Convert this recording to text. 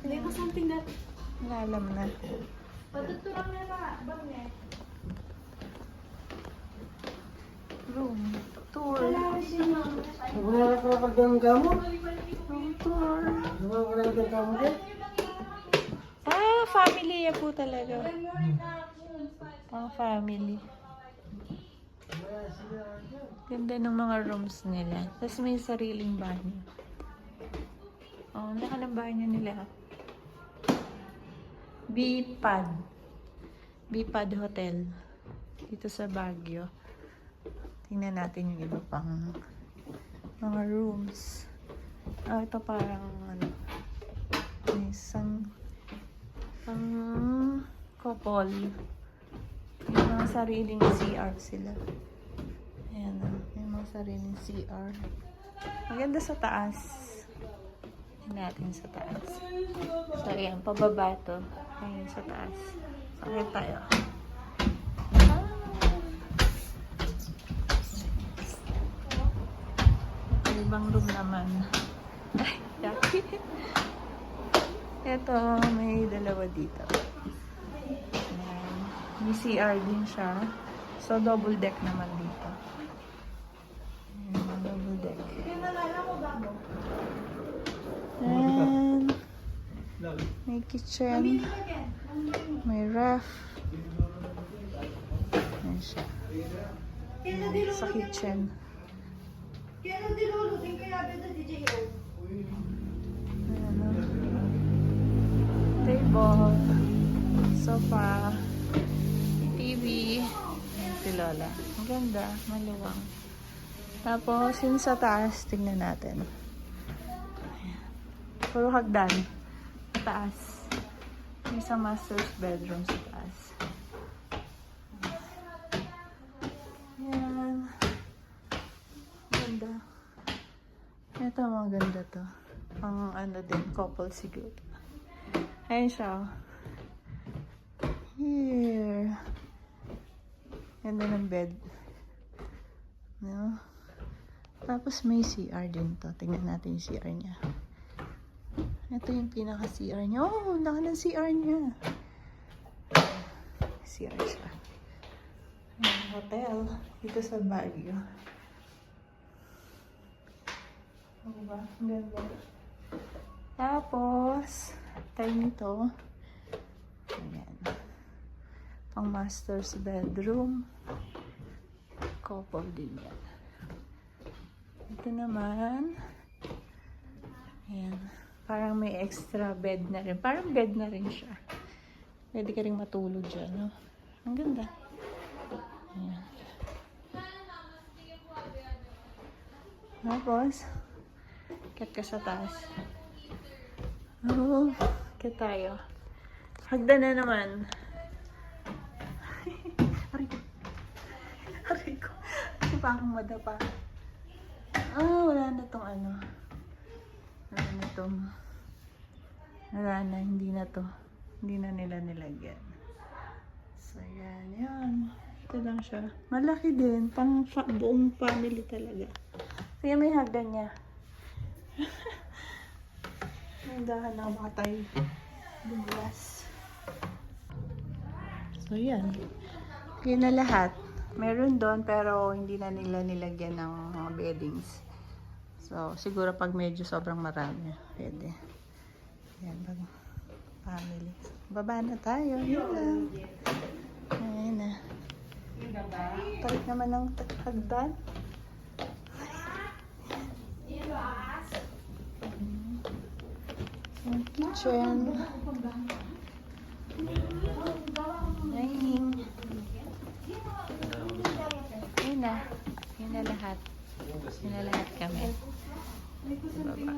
Hindi ko something that... Alam na. Patuturang na ba niya? Room tour. Wala siya. Wala ka pagdang kamo? Room tour. Wala ka pagdang kamo din? Ah, family po talaga. Ang family. Ganda ng mga rooms nila. Tapos may sariling banyo. Oh, laka ng banyo nila. Bipad. Bipad Hotel. Dito sa Baguio. Tingnan natin yung iba pang mga rooms. Ah, ito parang ano. May isang pang couple. May mga sariling CR sila. Ayan o. May mga sariling CR. Maganda sa taas. Tingnan natin sa taas. So, ayan. Pababa to. Ayan sa taas. So, ayan tayo. Ibang room naman. Ay, yaki. Ito, may dalawa dito. Ayan. May CR din siya. So, double deck naman dito. Ayan, double deck. And may kitchen. May ref. Ayan siya. Sa kitchen. Ayan, table, sofa, TV, ayan si Lola. Ang ganda, maluwang. Tapos, yun sa taas, tingnan natin. Ayan. Puro hagdan. Taas. May isang master's bedroom sa taas. Ayan. Ganda. Ito, maganda to. Pang ano din, couple siguro. Ayan siya. Here. Ganda ng bed. No? Tapos may CR din to. Tingnan natin yung CR niya. Ito yung pinaka-CR niya. Oh, laki ng CR niya. CR siya. Ayan, hotel. Dito sa Baguio. Ano ba? Ang ganda. Tapos, tayo nito. Ayan. Pang master's bedroom. Couple din yan. Ito naman. Ayan. Parang may extra bed na rin. Parang bed na rin siya. Pwede ka rin matulog dyan, no? Ang ganda. Ayan. Tapos, kat ka sa taas. Oo, kat tayo. Hagdan na naman. Aray ko. Aray ko. Kasi parang madapa. Ah, wala na tong ano. Wala na tong. Wala na, hindi na to. Hindi na nila nilagyan. So, yan, yan. Ito lang siya. Malaki din. Pang buong family talaga. Kaya may hagdan niya. May dahan na baka tayo bumulas. So, yan. Yan na lahat. Meron doon pero hindi na nila nilagyan ng mga beddings. So, siguro pag medyo sobrang marami, pwede. Yan, pag family. Baba na tayo. Yan lang. Ayan na. Tarik naman ng hagdan. Yung kitchen. Dining. Yun na. Yun na lahat. Yun na lahat kami. Baba.